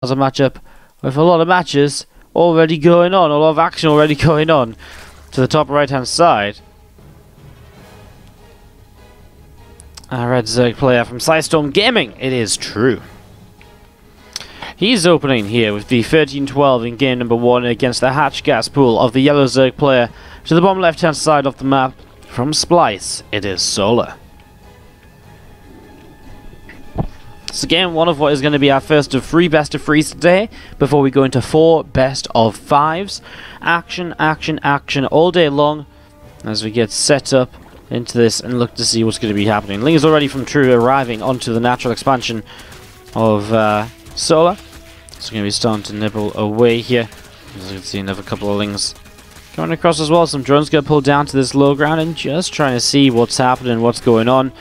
as a matchup with a lot of matches already going on, a lot of action already going on to the top right hand side. A Red Zerg player from Psystorm Gaming, it is true. He's opening here with the 13-12 in game number 1 against the Hatch Gas Pool of the Yellow Zerg player. To the bottom left hand side of the map from Splice, it is Solar. So again, one of what is going to be our first of 3 best of 3s today, before we go into 4 best of 5s. Action, action, action all day long as we get set up into this and look to see what's going to be happening. Ling is already from True arriving onto the natural expansion of Solar. So we're going to be starting to nibble away here. As you can see, another couple of Lings coming across as well. Some drones get pulled down to this low ground and just trying to see what's happening, what's going on.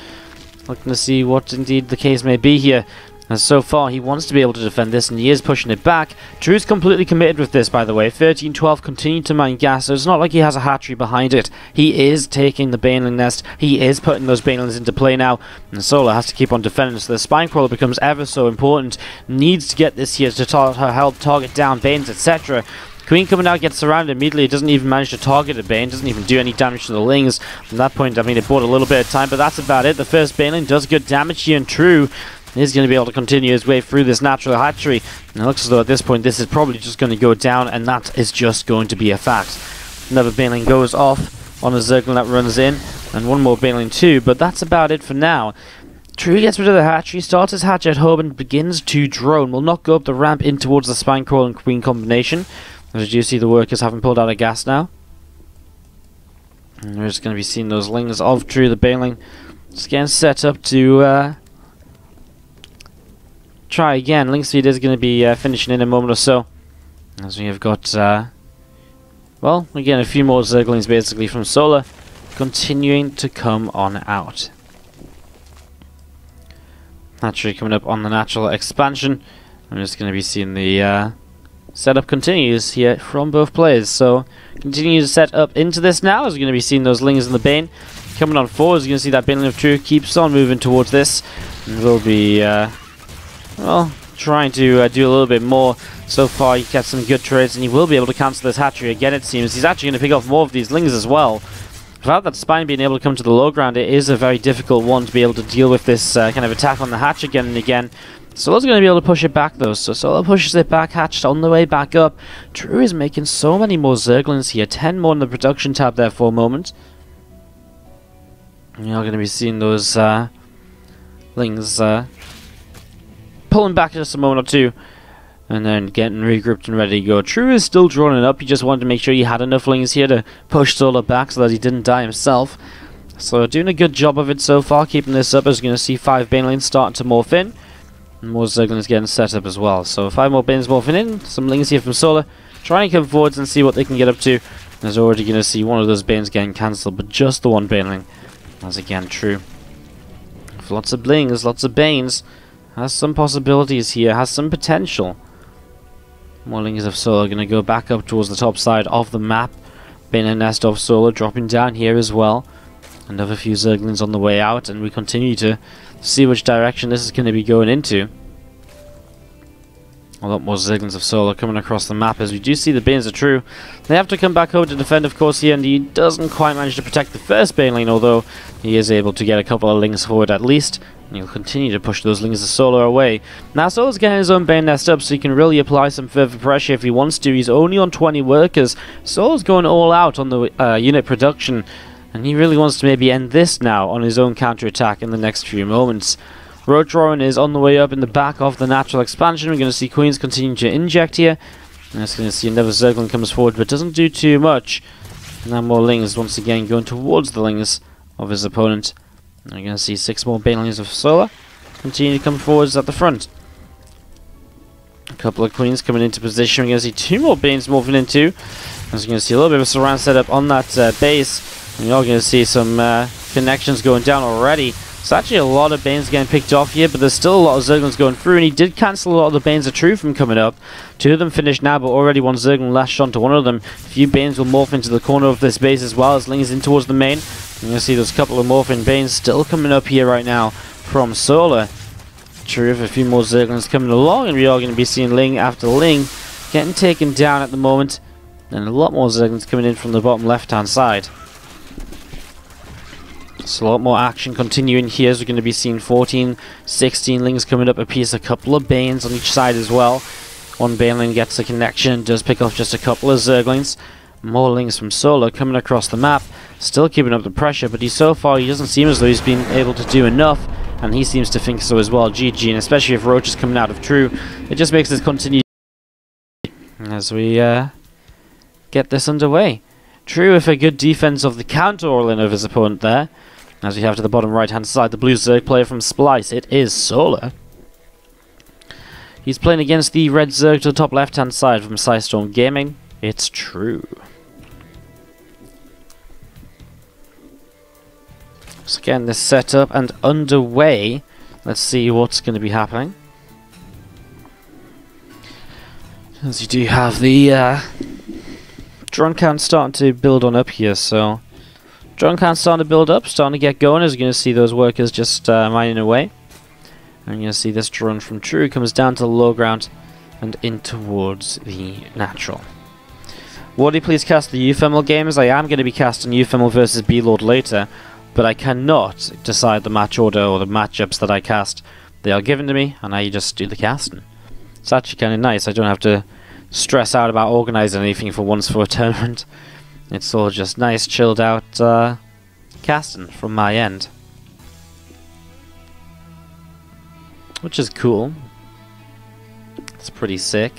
Looking to see what indeed the case may be here. And so far, he wants to be able to defend this, and he is pushing it back. True's completely committed with this, by the way. 13-12 continuing to mine gas, so it's not like he has a hatchery behind it. He is taking the Baneling nest. He is putting those Banelings into play now. And Solar has to keep on defending, so the Spine Crawler becomes ever so important. Needs to get this here to help target down Banes, etc. Queen coming out, gets surrounded immediately. It doesn't even manage to target a Bane. Doesn't even do any damage to the Lings. At that point, I mean, it bought a little bit of time, but that's about it. The first Baneling does good damage here, and True is going to be able to continue his way through this natural hatchery. And it looks as though at this point, this is probably just going to go down, and that is just going to be a fact. Another Baneling goes off on a Zergling that runs in, and one more Baneling too, but that's about it for now. True gets rid of the hatchery, starts his hatch at home, and begins to drone. Will not go up the ramp in towards the Spine Crawl and Queen combination. As you see, the workers haven't pulled out of gas now. And we're just going to be seeing those Lings of True, the Baneling, just getting set up to try again. Ling speed is going to be finishing in a moment or so. As we have got, well, again, a few more Zerglings basically from Solar, continuing to come on out. Hatchery coming up on the natural expansion. I'm just going to be seeing the setup continues here from both players. So continue to set up into this now, as we're going to be seeing those Lings in the Bane coming on forward. As you're going to see that Baneling of True keeps on moving towards this, and will be well, trying to do a little bit more. So far he gets some good trades, and he will be able to cancel this hatchery again, it seems. He's actually going to pick off more of these Lings as well. Without that Spine being able to come to the low ground, it is a very difficult one to be able to deal with this kind of attack on the hatch again and again. Solar's going to be able to push it back though, so Solar pushes it back, hatched on the way back up. True is making so many more Zerglings here, 10 more in the production tab there for a moment. You're going to be seeing those Lings pulling back just a moment or two, and then getting regrouped and ready to go. True is still droning up. He just wanted to make sure he had enough Lings here to push Solar back so that he didn't die himself. So doing a good job of it so far, keeping this up, as you're going to see 5 Banelings starting to morph in. And more Zerglings getting set up as well. So 5 more Banes morphing in. Some Lings here from Solar, trying to come forwards and see what they can get up to. There's already going to see one of those Banes getting cancelled, but just the one Baneling. As again, True, with lots of Lings, lots of Banes, has some possibilities here, has some potential. More Lings of Solar going to go back up towards the top side of the map. Baneling nest of Solar dropping down here as well. Another few Zerglings on the way out, and we continue to see which direction this is going to be going into. A lot more Zerglings of Solar coming across the map, as we do see the Banes are True. They have to come back over to defend, of course, here, and he doesn't quite manage to protect the first Baneling, although he is able to get a couple of Lings forward at least. And he'll continue to push those Lings of Solar away. Now Solar's getting his own Bane nest up, so he can really apply some further pressure if he wants to. He's only on 20 workers. Solar's going all out on the unit production, and he really wants to maybe end this now on his own counter-attack in the next few moments. Road drawing is on the way up in the back of the natural expansion. We're going to see Queens continue to inject here. And it's going to see another Zergling comes forward, but doesn't do too much. And now more Lings once again going towards the Lings of his opponent. And we're going to see 6 more Banelings of Solar continue to come forwards at the front. A couple of Queens coming into position. We're going to see 2 more Banes morphing into. As we're going to see a little bit of a surround setup on that base. And you're going to see some connections going down already. It's actually a lot of Banes getting picked off here, but there's still a lot of Zerglings going through, and he did cancel a lot of the Banes of True from coming up. 2 of them finished now, but already one Zergling lashed onto one of them. A few Banes will morph into the corner of this base as well, as Ling's in towards the main. You're going to see those couple of morphing Banes still coming up here right now from Solar. True, a few more Zerglings coming along, and we are going to be seeing Ling after Ling getting taken down at the moment. And a lot more Zerglings coming in from the bottom left-hand side. So a lot more action continuing here as we're going to be seeing 14, 16 Lings coming up a piece, a couple of Banes on each side as well. One Baneling gets a connection, does pick off just a couple of Zerglings. More Lings from Solar coming across the map, still keeping up the pressure, but so far he doesn't seem as though he's been able to do enough, and he seems to think so as well. GG, and especially if Roach is coming out of True, it just makes this continue as we get this underway. True with a good defense of the counter all-in of his opponent there. As we have to the bottom right-hand side, the blue Zerg player from Splice, it is Solar. He's playing against the red Zerg to the top left-hand side from Psystorm Gaming. It's True. So again, this set up and underway. Let's see what's going to be happening. As you do have the drone count starting to build on up here, so drone count starting to build up, starting to get going, as you're going to see those workers just mining away. And you're going to see this drone from True comes down to the low ground and in towards the natural. Wardy, please cast the Ephemeral gamers. I am going to be casting Ephemeral versus B-Lord later, but I cannot decide the match order or the matchups that I cast. They are given to me, and I just do the casting. It's actually kind of nice. I don't have to stress out about organising anything for once for a tournament. It's all just nice, chilled out casting from my end. Which is cool. It's pretty sick.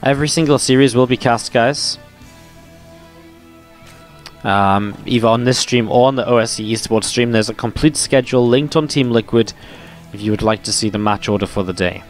Every single series will be cast, guys. Either on this stream or on the OSC Esports stream. There's a complete schedule linked on Team Liquid if you would like to see the match order for the day.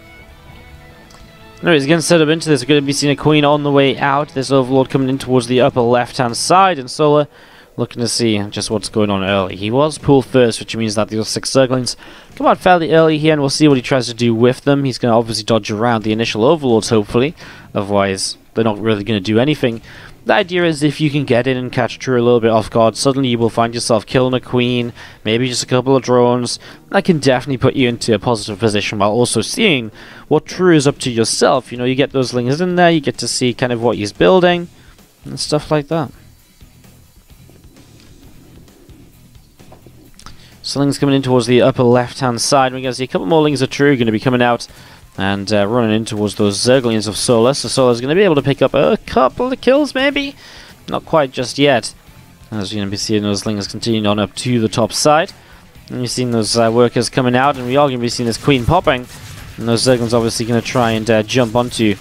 Anyways, again, set up into this. We're going to be seeing a Queen on the way out. This Overlord coming in towards the upper left-hand side, and Solar looking to see just what's going on early. He was pulled first, which means that the 6 Zerglings come out fairly early here, and we'll see what he tries to do with them. He's going to obviously dodge around the initial Overlords, hopefully. Otherwise, they're not really going to do anything. The idea is if you can get in and catch True a little bit off guard, suddenly you will find yourself killing a Queen, maybe just a couple of drones. That can definitely put you into a positive position while also seeing what True is up to yourself. You know, you get those Lings in there, you get to see kind of what he's building, and stuff like that. So Lings coming in towards the upper left-hand side. We're going to see a couple more Lings of True going to be coming out and running in towards those Zerglings of Solar. So Solar's going to be able to pick up a couple of kills, maybe? Not quite just yet. As you're going to be seeing those Lings continuing on up to the top side. And you're seeing those workers coming out, and we are going to be seeing this Queen popping. And those Zerglings obviously going to try and jump onto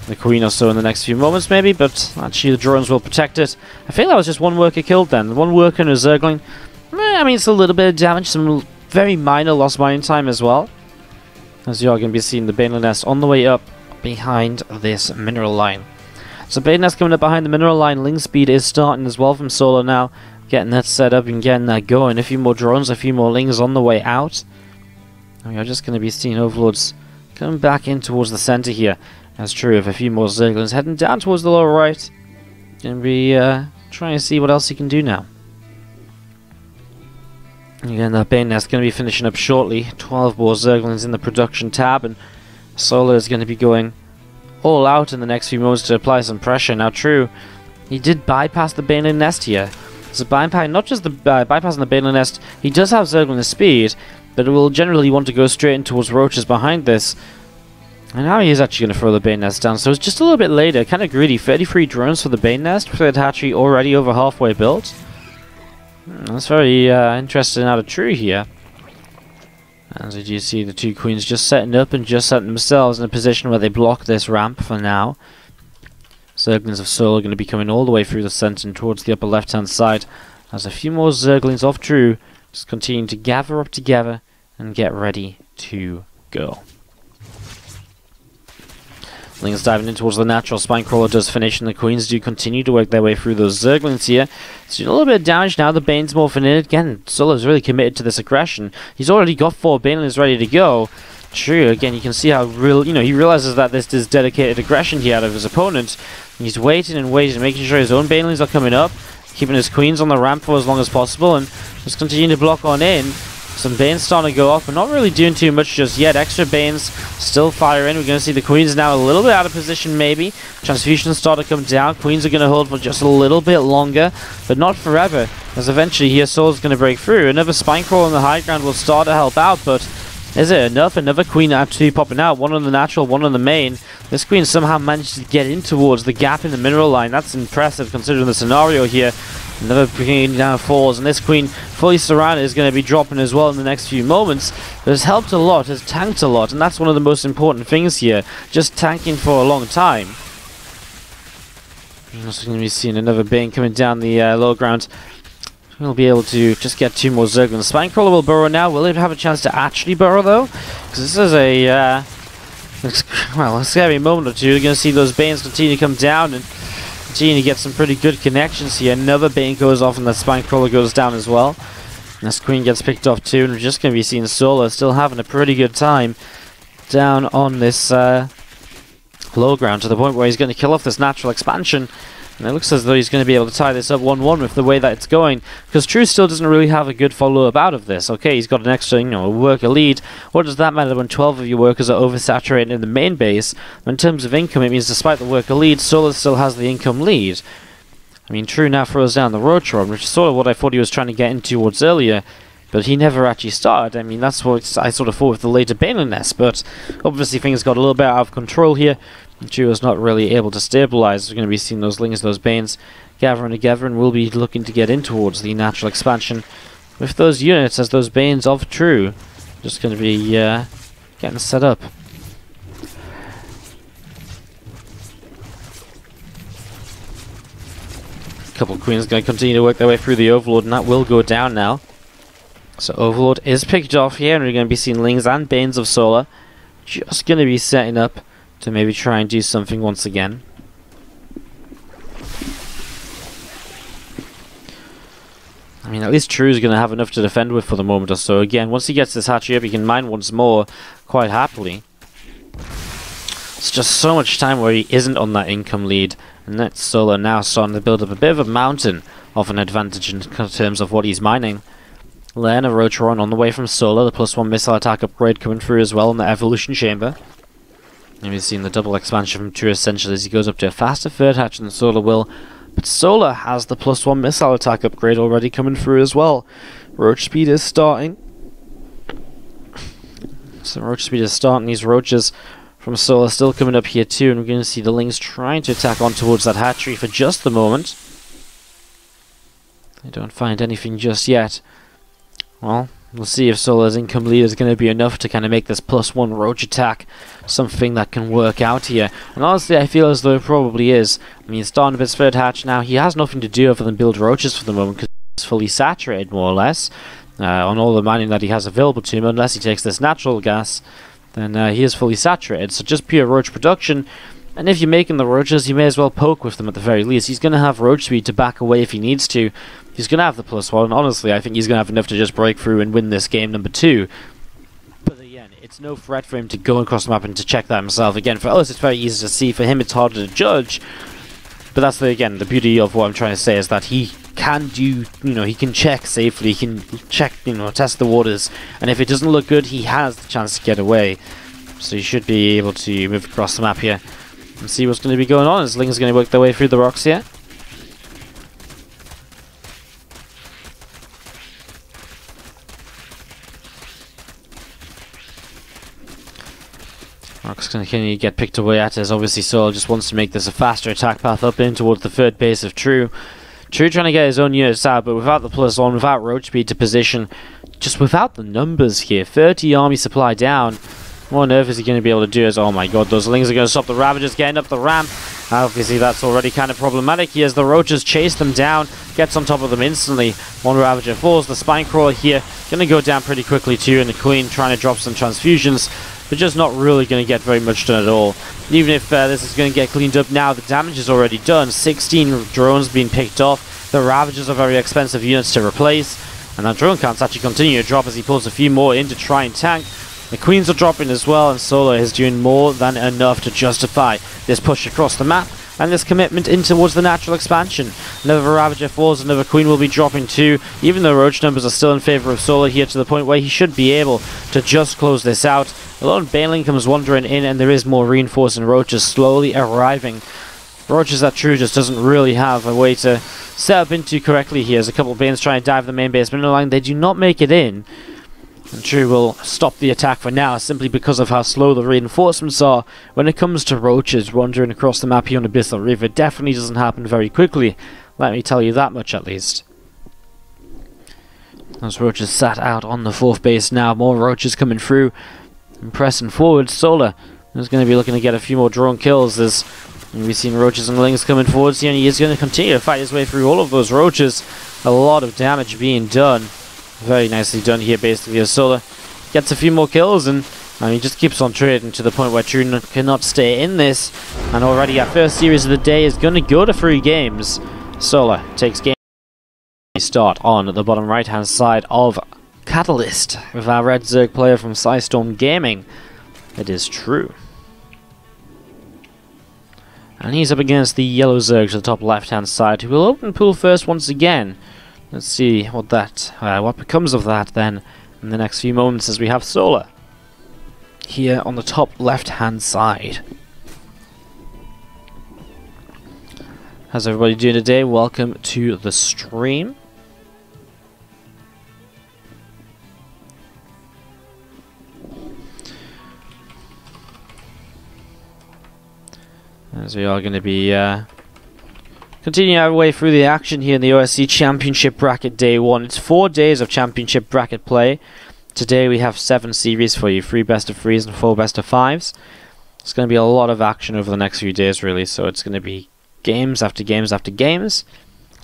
the Queen or so in the next few moments, maybe. But actually the drones will protect it. I think that was just one worker killed then. One worker and a Zergling. I mean, it's a little bit of damage, some very minor lost mining time as well. As you are going to be seeing the Banelin Nest on the way up behind this mineral line. So Banelin Nest coming up behind the mineral line. Ling speed is starting as well from Solar now. Getting that set up and getting that going. A few more drones, a few more Lings on the way out. And we are just going to be seeing Overlords coming back in towards the center here. That's true of a few more Zerglings heading down towards the lower right. Going to be trying to see what else he can do now. Again, that Bane Nest going to be finishing up shortly. 12 more Zerglings in the production tab, and Solar is going to be going all out in the next few moments to apply some pressure. Now, True, he did bypass the Banelin Nest here. So bypass, not just the bypassing the Banelin Nest, he does have Zergling speed, but it will generally want to go straight in towards Roaches behind this. And now he is actually going to throw the Bane Nest down, so it's just a little bit later, kind of greedy. 33 drones for the Bane Nest, with the hatchery already over halfway built. That's very interesting out of True here. As you see the two Queens just setting up and just setting themselves in a position where they block this ramp for now. Zerglings of Soul are going to be coming all the way through the center and towards the upper left hand side. As a few more Zerglings of True just continuing to gather up together and get ready to go. Lings diving in towards the natural. Spinecrawler does finish, and the Queens do continue to work their way through those Zerglings here. So a little bit of damage now. The Bane's morphing in. Again, Solar's really committed to this aggression. He's already got 4 Banelins ready to go. True, again, you can see how he realizes that this is dedicated aggression here out of his opponent. He's waiting and waiting, making sure his own Banelins are coming up. keeping his queens on the ramp for as long as possible, and just continue to block on in. Some Banes starting to go off, but not really doing too much just yet. Extra Banes still firing. We're going to see the Queens now a little bit out of position, maybe. Transfusions start to come down. Queens are going to hold for just a little bit longer, but not forever, as eventually here Soul's going to break through. Another Spine Crawl on the high ground will start to help out, but is it enough? Another Queen actually popping out. One on the natural, one on the main. This Queen somehow managed to get in towards the gap in the mineral line. That's impressive considering the scenario here. Another Queen down falls, and this Queen fully surrounded is going to be dropping as well in the next few moments. But has helped a lot, has tanked a lot, and that's one of the most important things here. Just tanking for a long time. I'm also going to be seeing another Bane coming down the low ground. We'll be able to just get 2 more Zerglings. Spinecrawler will burrow now. Will it have a chance to actually burrow though? Because this is a well, a scary moment or two. You're going to see those Banes continue to come down and continue to get some pretty good connections here. Another Bane goes off and the Spinecrawler goes down as well. And this Queen gets picked off too, and we're just going to be seeing Solar still having a pretty good time down on this low ground, to the point where he's going to kill off this natural expansion. And it looks as though he's going to be able to tie this up 1-1 with the way that it's going, because True still doesn't really have a good follow-up out of this. Okay, he's got an extra, a worker lead. What does that matter when 12 of your workers are oversaturated in the main base? In terms of income, it means despite the worker lead, Solar still has the income lead. I mean, True now throws down the Rotron, which is sort of what I thought he was trying to get in towards earlier, but he never actually started. I mean, that's what I sort of thought with the later Baneless, but obviously things got a little bit out of control here. True was not really able to stabilize. We're going to be seeing those Lings, those Banes gathering together, and we'll be looking to get in towards the natural expansion with those units as those Banes of True. Just going to be getting set up. A couple of Queens going to continue to work their way through the Overlord, and that will go down now. So Overlord is picked off here, and we're going to be seeing Lings and Banes of Solar just going to be setting up to maybe try and do something once again. I mean, at least True is going to have enough to defend with for the moment or so. Again, once he gets this hatchery up, he can mine once more quite happily. It's just so much time where he isn't on that income lead, and that's Solar now starting to build up a bit of a mountain of an advantage in terms of what he's mining. Len, a Rotron on the way from Solar, the +1 missile attack upgrade coming through as well in the Evolution Chamber. And we've seen the double expansion from True essentially as he goes up to a faster third hatch than Solar will. But Solar has the +1 missile attack upgrade already coming through as well. Roach speed is starting. So Roach speed is starting. These Roaches from Solar still coming up here too. And we're going to see the Lings trying to attack on towards that hatchery for just the moment. They don't find anything just yet. Well, we'll see if Solar's income lead is going to be enough to kind of make this +1 Roach attack something that can work out here. And honestly, I feel as though it probably is. I mean, starting with his third hatch now, he has nothing to do other than build Roaches for the moment, because he's fully saturated, more or less, on all the mining that he has available to him. Unless he takes this natural gas, then he is fully saturated. So just pure Roach production. And if you're making the Roaches, you may as well poke with them at the very least. He's going to have Roach speed to back away if he needs to. He's going to have the +1. Honestly, I think he's going to have enough to just break through and win this game number 2. But again, it's no threat for him to go across the map and to check that himself. Again, for us, it's very easy to see. For him, it's harder to judge. But that's, again, the beauty of what I'm trying to say is that he can do, he can check safely. He can check, test the waters. And if it doesn't look good, he has the chance to get away. So he should be able to move across the map here and see what's going to be going on. As Ling's going to work their way through the rocks here. Rock's going to continue to get picked away at, as obviously Soul just wants to make this a faster attack path up in towards the third base of True. True trying to get his own units out, but without the +1, without Roach speed to position, just without the numbers here. 30 army supply down. What on earth is he going to be able to do? As, oh my god, those Lings are going to stop the Ravagers getting up the ramp. Obviously that's already kind of problematic here as the Roaches chase them down, gets on top of them instantly. One Ravager falls, the Spinecrawler here going to go down pretty quickly too, and the Queen trying to drop some transfusions, but just not really going to get very much done at all. Even if this is going to get cleaned up now, the damage is already done. 16 drones being picked off. The Ravagers are very expensive units to replace, and that drone count's actually continue to drop as he pulls a few more in to try and tank. The Queens are dropping as well, and Solar is doing more than enough to justify this push across the map. and this commitment in towards the natural expansion. Another Ravager falls, another Queen will be dropping too, even though Roach numbers are still in favour of Solar here, to the point where he should be able to just close this out. A lot of Baneling comes wandering in, and there is more reinforcing Roaches slowly arriving. Roaches that True just doesn't really have a way to set up into correctly here, as a couple of Banes try and dive the main base mineral line. They do not make it in. And True will stop the attack for now, simply because of how slow the reinforcements are. When it comes to Roaches wandering across the map here on Abyssal River, it definitely doesn't happen very quickly. Let me tell you that much at least. Those Roaches sat out on the 4th base now. More Roaches coming through and pressing forward. Solar is going to be looking to get a few more drone kills. We've seen Roaches and Lings coming forwards here, and he is going to continue to fight his way through all of those Roaches. A lot of damage being done. Very nicely done here, basically, as Solar gets a few more kills, and he just keeps on trading to the point where True cannot stay in this. And already our first series of the day is going to go to 3 games. Solar takes game start on the bottom right-hand side of Catalyst with our Red Zerg player from Psystorm Gaming. It is True. And he's up against the Yellow Zerg to the top left-hand side, who will open pool first once again. Let's see what becomes of that then in the next few moments, as we have Solar here on the top left-hand side. How's everybody doing today? Welcome to the stream. As we are going to be continuing our way through the action here in the OSC Championship Bracket Day 1. It's 4 days of Championship Bracket play. Today we have 7 series for you, 3 best of 3s and 4 best of 5s. It's going to be a lot of action over the next few days, really, so it's going to be games after games after games.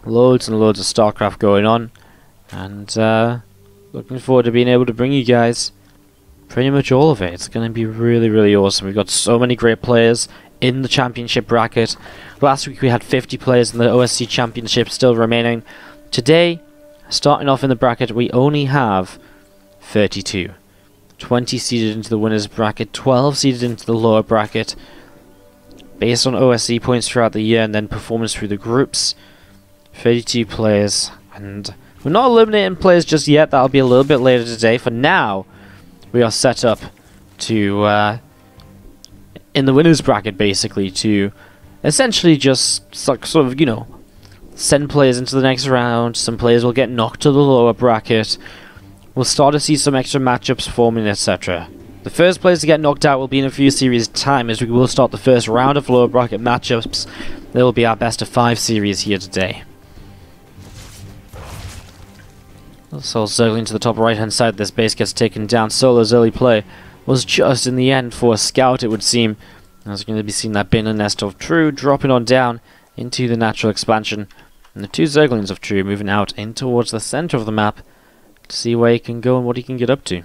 Loads and loads of StarCraft going on, and looking forward to being able to bring you guys pretty much all of it. It's going to be really, really awesome. We've got so many great players in the Championship Bracket. Last week we had 50 players in the OSC Championship still remaining. Today, starting off in the bracket, we only have 32. 20 seeded into the winners bracket, 12 seeded into the lower bracket, based on OSC points throughout the year and then performance through the groups. 32 players, and we're not eliminating players just yet. That'll be a little bit later today. For now, we are set up to in the winners bracket, basically, to essentially just sort of, you know, send players into the next round. Some players will get knocked to the lower bracket. We'll start to see some extra matchups forming, etc. The first players to get knocked out will be in a few series' time, as we will start the first round of lower bracket matchups. There will be our best of 5 series here today. So circling to the top right hand side, this base gets taken down. Solar's early play was just in the end for a scout, it would seem. As we're going to be seeing that bin and nest of True dropping on down into the natural expansion. And the 2 Zerglings of True moving out in towards the center of the map to see where he can go and what he can get up to.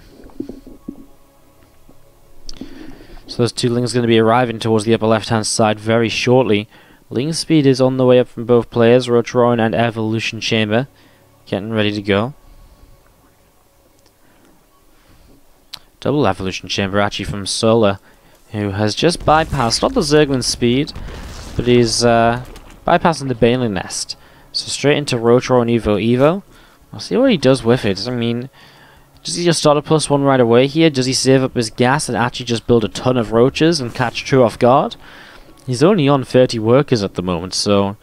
So those 2 Lings are going to be arriving towards the upper left hand side very shortly. Ling speed is on the way up from both players, Rotoron and Evolution Chamber, getting ready to go. Double Evolution Chamber actually from Solar, who has just bypassed, not the Zergling speed, but he's bypassing the Baneling Nest. So straight into Rotoron Evo. I'll see what he does with it. I mean, does he just start a +1 right away here? Does he save up his gas and actually just build a ton of Roaches and catch True off guard? He's only on 30 workers at the moment, so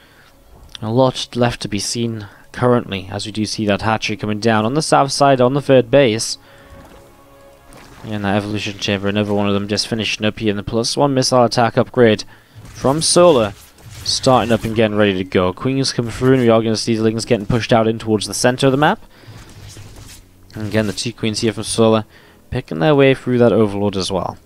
a lot left to be seen currently, as we do see that hatchery coming down on the south side on the 3rd base. And that Evolution Chamber, another one of them just finishing up here in the +1 missile attack upgrade from Solar, starting up and getting ready to go. Queens come through, and we are going to see the Lings getting pushed out in towards the center of the map. And again, the 2 Queens here from Solar picking their way through that Overlord as well.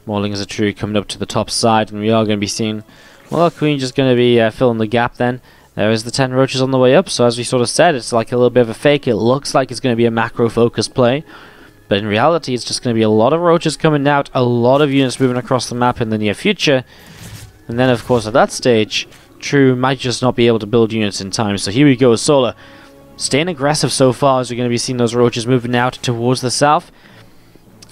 More Lings of True coming up to the top side, and we are going to be seeing, well, Queen just going to be filling the gap then. There is the 10 Roaches on the way up, so as we sort of said, it's like a little bit of a fake. It looks like it's going to be a macro-focused play. But in reality, it's just going to be a lot of Roaches coming out, a lot of units moving across the map in the near future. And then, of course, at that stage, True might just not be able to build units in time. So here we go, Solar staying aggressive so far, as we're going to be seeing those Roaches moving out towards the south.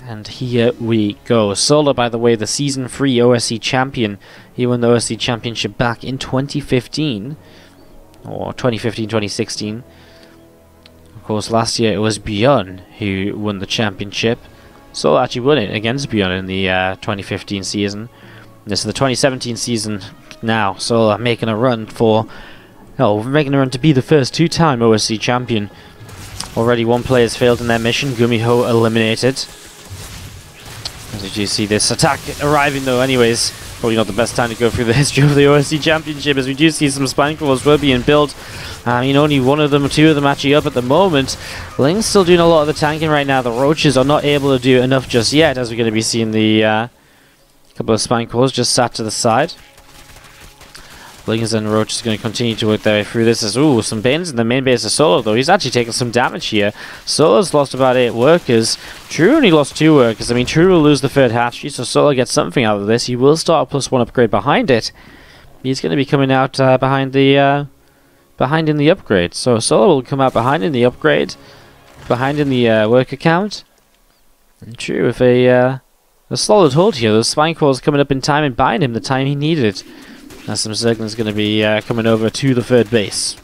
And here we go. Solar, by the way, the Season 3 OSC champion. He won the OSC championship back in 2015. Or 2015-2016. Of course, last year it was Bjorn who won the championship. Solar actually won it against Bjorn in the 2015 season. This is the 2017 season now. Solar making a run for... Oh, making a run to be the first two-time OSC champion. Already one player has failed in their mission. Gumiho eliminated. As you see this attack arriving though anyways. Probably not the best time to go through the history of the OSC Championship, as we do see some spine crawlers were being built. I mean, only one of them or two of them actually up at the moment. Ling's still doing a lot of the tanking right now. The Roaches are not able to do enough just yet, as we're going to be seeing the couple of spine crawlers just sat to the side. Lings and Roach is going to continue to work their way through this. As ooh, some Banes in the main base of Solo, though. He's actually taking some damage here. Solo's lost about 8 workers. True only lost 2 workers. I mean, True will lose the 3rd hatchery, so Solo gets something out of this. He will start a +1 upgrade behind it. He's going to be coming out behind in the upgrade. So Solo will come out behind in the upgrade, behind in the worker count. And True with a solid hold here. Those spine crawls coming up in time and buying him the time he needed. Now some Zerglings going to be coming over to the 3rd base.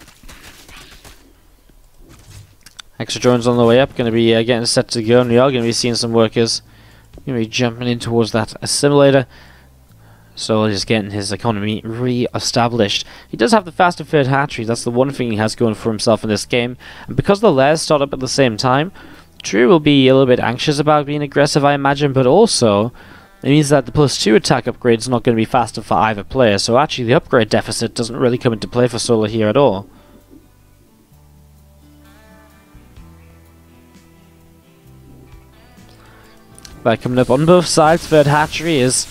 Extra drones on the way up, going to be getting set to go, and we are going to be seeing some workers going to be jumping in towards that assimilator. So just getting his economy re-established. He does have the faster 3rd hatchery, that's the one thing he has going for himself in this game. And because the lairs start up at the same time, True will be a little bit anxious about being aggressive, I imagine, but also... it means that the +2 attack upgrade is not going to be faster for either player, so actually the upgrade deficit doesn't really come into play for Solar here at all. But coming up on both sides, 3rd hatchery is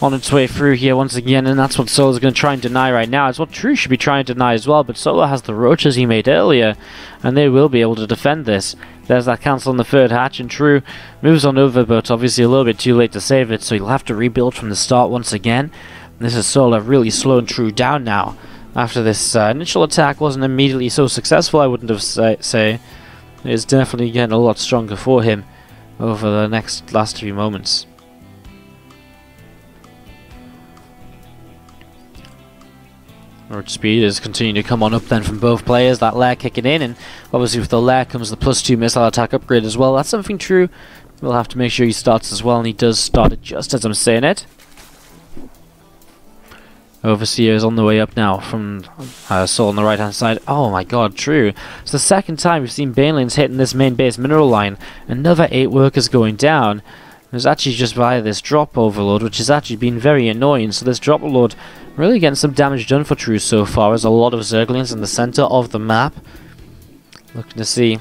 on its way through here once again, and that's what Solar's going to try and deny right now. It's what True should be trying to deny as well, but Solar has the Roaches he made earlier, and they will be able to defend this. There's that cancel on the 3rd hatch, and True moves on over, but obviously a little bit too late to save it, so he'll have to rebuild from the start once again. And this is Solar really slowing True down now. After this initial attack wasn't immediately so successful, I wouldn't have say. It's definitely getting a lot stronger for him over the last few moments. Roach speed is continuing to come on up then from both players. That lair kicking in, and obviously with the lair comes the +2 missile attack upgrade as well. That's something True will have to make sure he starts as well, and he does start it just as I'm saying it. Overseer is on the way up now from Soul on the right hand side. Oh my god, True. It's the 2nd time we've seen Banelings hitting this main base mineral line. Another 8 workers going down. It was actually just via this drop overload, which has actually been very annoying. So this drop overload really getting some damage done for True so far. There's a lot of Zerglings in the center of the map. Looking to see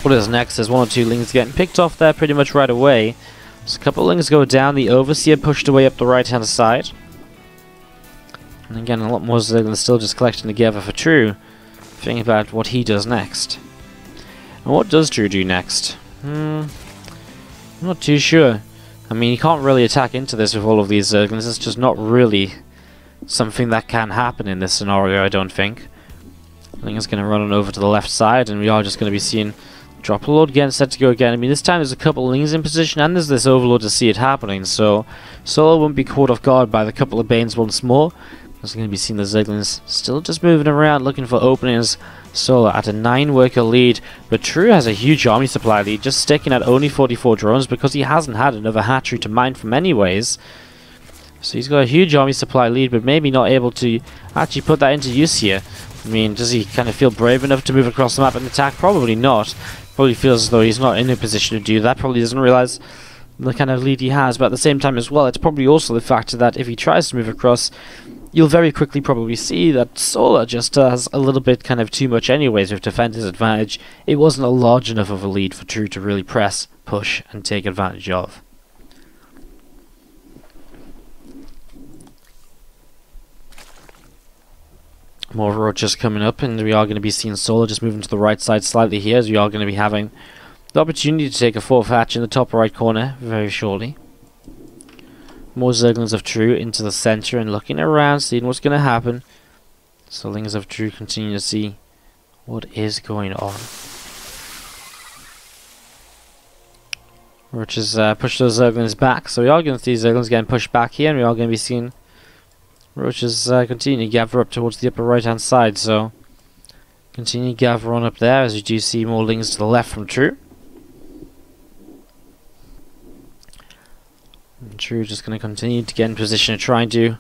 what is next. There's 1 or 2 Lings getting picked off there pretty much right away. So a couple of Lings go down. The Overseer pushed away up the right hand side. And again, a lot more Zerglings still just collecting together for True. Thinking about what he does next. And what does True do next? I'm not too sure. I mean, he can't really attack into this with all of these Zerglings. It's just not really something that can happen in this scenario, I don't think. I think it's going to run on over to the left side, and we are just going to be seeing drop a load again, set to go again. I mean, this time there's a couple of Lings in position, and there's this overload to see it happening, so Solo won't be caught off guard by the couple of Banes once more. There's going to be seeing the Zerglings still just moving around, looking for openings. Solo at a 9 worker lead, but True has a huge army supply lead, just sticking at only 44 drones because he hasn't had another hatchery to mine from anyways. So he's got a huge army supply lead, but maybe not able to actually put that into use here. I mean, does he kind of feel brave enough to move across the map and attack? Probably not. Probably feels as though he's not in a position to do that. Probably doesn't realize the kind of lead he has, but at the same time as well, it's probably also the factor that if he tries to move across, you'll very quickly probably see that Solar just has a little bit kind of too much anyways with defender's advantage. It wasn't a large enough of a lead for True to really press, push, and take advantage of. More Roaches coming up, and we are going to be seeing Solar just moving to the right side slightly here, as we are going to be having the opportunity to take a 4th hatch in the top right corner very shortly. More Zerglings of True into the center and looking around, seeing what's going to happen. So Lings of True continue to see what is going on. Roaches push those Zerglings back, so we are going to see Zerglings getting pushed back here, and we are going to be seeing Roaches continue to gather up towards the upper right hand side, so continue to gather on up there as you do see more lings to the left from True. And True just going to continue to get in position to try and do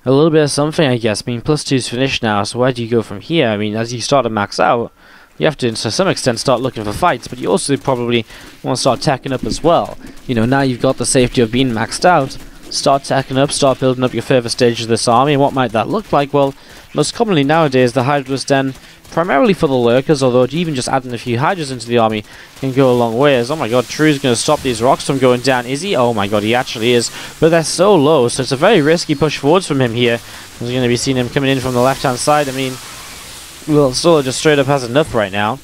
a little bit of something, I guess. I mean, +2's finished now, so where do you go from here? I mean, as you start to max out, you have to, to some extent, start looking for fights, but you also probably want to start tacking up as well. You know, now you've got the safety of being maxed out, start tacking up, start building up your further stages of this army, and what might that look like? Well, most commonly nowadays, the Hydra's Den, primarily for the lurkers, although even just adding a few Hydras into the army can go a long way. As, oh my god, True's going to stop these rocks from going down. Is he? Oh my god, he actually is. But they're so low, so it's a very risky push forwards from him here. We're going to be seeing him coming in from the left-hand side. I mean, well, Solar just straight up has enough right now.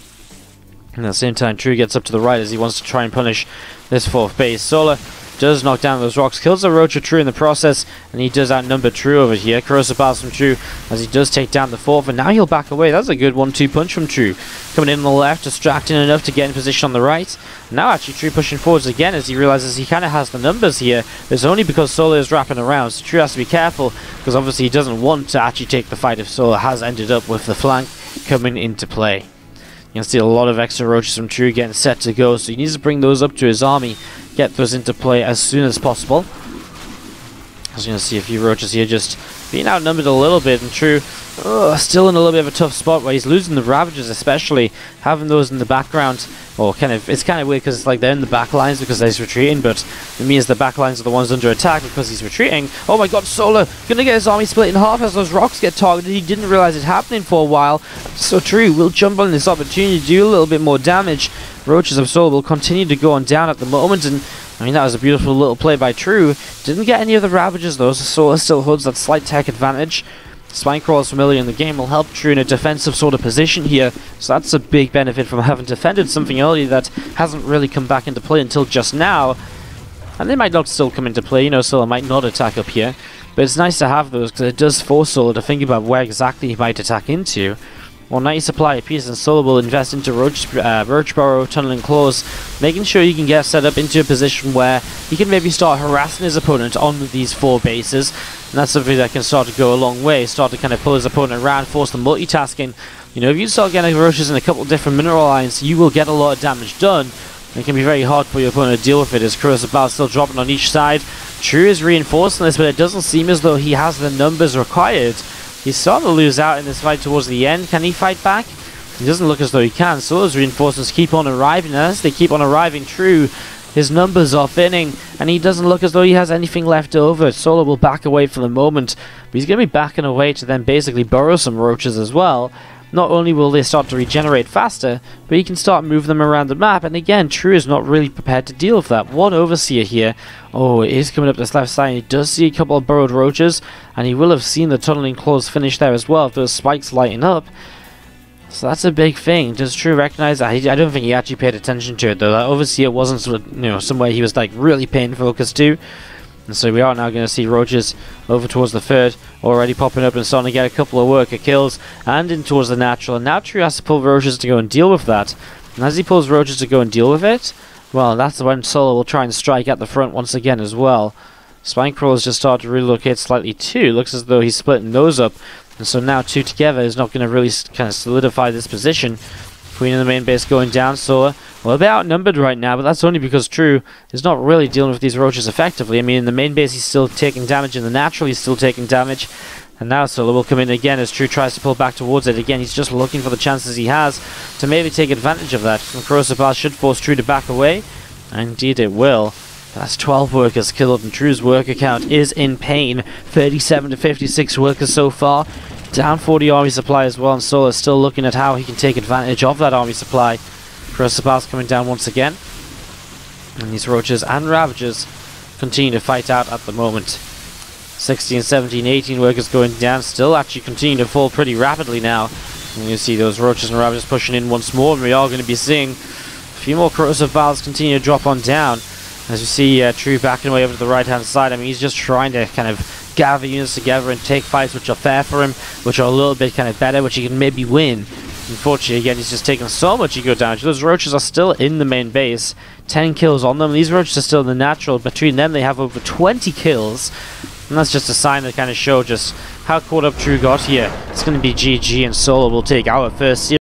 And at the same time, True gets up to the right as he wants to try and punish this 4th base. Solar does knock down those rocks, kills the Roach of True in the process, and he does outnumber True over here. Corrosive Bars from True as he does take down the 4th, and now he'll back away. That's a good 1-2 punch from True. Coming in on the left, distracting enough to get in position on the right. Now actually True pushing forwards again as he realizes he kind of has the numbers here. It's only because Solar is wrapping around, so True has to be careful, because obviously he doesn't want to actually take the fight if Solar has ended up with the flank coming into play. You can see a lot of extra Roaches from True getting set to go, so he needs to bring those up to his army, get those into play as soon as possible. As you're going to see a few Roaches here just being outnumbered a little bit, and True still in a little bit of a tough spot where he's losing the Ravagers, especially having those in the background. Or it's kind of weird because it's like they're in the back lines because he's retreating, but it means the back lines are the ones under attack because he's retreating. Oh my god, Solar gonna get his army split in half as those rocks get targeted. He didn't realize it happening for a while, so True will jump on this opportunity to do a little bit more damage. Roaches of Solar will continue to go on down at the moment, and I mean, that was a beautiful little play by True. Didn't get any of the Ravagers though, so Solar still holds that slight tech advantage. Spinecrawlers familiar in the game will help True in a defensive sort of position here, so that's a big benefit from having defended something earlier that hasn't really come back into play until just now. And they might not still come into play, you know, Solar might not attack up here, but it's nice to have those because it does force Solar to think about where exactly he might attack into. Well, now you supply a piece, and Solar will invest into Roach Burrow, Tunneling Claws, making sure you can get set up into a position where he can maybe start harassing his opponent on these 4 bases, and that's something that can start to go a long way, start to kind of pull his opponent around, force the multitasking. You know, if you start getting Roaches in a couple of different mineral lines, you will get a lot of damage done. It can be very hard for your opponent to deal with it as Corrosive Bars still dropping on each side. True is reinforcing this, but it doesn't seem as though he has the numbers required. He's starting to lose out in this fight towards the end. Can he fight back? He doesn't look as though he can. Solar's reinforcements keep on arriving, and as they keep on arriving, True, his numbers are thinning, and he doesn't look as though he has anything left over. Solar will back away for the moment, but he's going to be backing away to then basically burrow some Roaches as well. Not only will they start to regenerate faster, but he can start moving them around the map, and again, True is not really prepared to deal with that. One Overseer here. Oh, it is coming up this left side. He does see a couple of burrowed Roaches, and he will have seen the Tunneling Claws finish there as well if those spikes lighting up. So that's a big thing. Does True recognize that? I don't think he actually paid attention to it, though. That Overseer wasn't sort of, you know, somewhere he was like really paying focus to. And so we are now going to see Roaches over towards the 3rd, already popping up and starting to get a couple of worker kills, and in towards the natural. And now True has to pull Roaches to go and deal with that. And as he pulls Roaches to go and deal with it, well, that's when Solar will try and strike at the front once again as well. Spinecrawlers just start to relocate slightly too. Looks as though he's splitting those up. And so now 2 together is not going to really kind of solidify this position. Queen in the main base going down. Solar, well, a bit outnumbered right now, but that's only because True is not really dealing with these Roaches effectively. I mean, in the main base he's still taking damage, in the natural he's still taking damage. And now Solar will come in again as True tries to pull back towards it. Again, he's just looking for the chances he has to maybe take advantage of that. And Corrosive Bars should force True to back away. And indeed it will. That's 12 workers killed, and True's worker count is in pain. 37 to 56 workers so far. Down 40 army supply as well, and Solar is still looking at how he can take advantage of that army supply. Corrosive Bars coming down once again. And these Roaches and Ravagers continue to fight out at the moment. 16, 17, 18 workers going down, still actually continue to fall pretty rapidly now. And you see those Roaches and Ravagers pushing in once more, and we are going to be seeing a few more Corrosive Bars continue to drop on down. As you see True backing away over to the right hand side. I mean, he's just trying to kind of gather units together and take fights which are fair for him, which are a little bit kind of better, which he can maybe win. Unfortunately, again, he's just taking so much eco damage. Those roaches are still in the main base. 10 kills on them. These roaches are still in the natural. Between them, they have over 20 kills. And that's just a sign that kind of show just how caught up True got here. It's going to be GG, and Solo will take our first series.